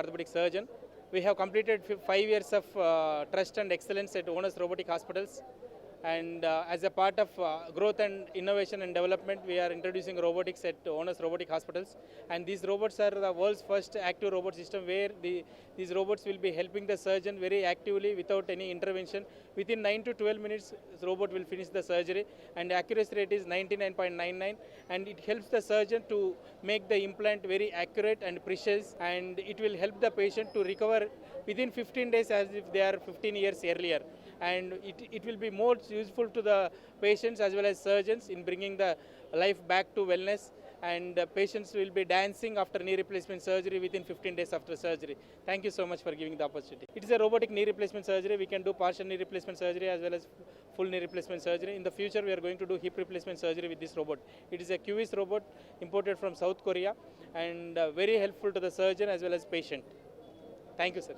orthopedic surgeon. We have completed 5 years of trust and excellence at Onus Robotic hospitals. And as a part of growth and innovation and development, we are introducing robotics at Onus Robotic hospitals. And these robots are the world's first active robot system where these robots will be helping the surgeon very actively without any intervention. Within 9 to 12 minutes, the robot will finish the surgery, and the accuracy rate is 99.99, and it helps the surgeon to make the implant very accurate and precise, and it will help the patient to recover within 15 days as if they are 15 years earlier. And it will be more useful to the patients as well as surgeons in bringing the life back to wellness, and patients will be dancing after knee replacement surgery within 15 days after surgery. Thank you so much for giving the opportunity. It is a robotic knee replacement surgery. We can do partial knee replacement surgery as well as full knee replacement surgery. In the future, we are going to do hip replacement surgery with this robot. It is a QVIS robot imported from South Korea, and very helpful to the surgeon as well as patient. Thank you, sir.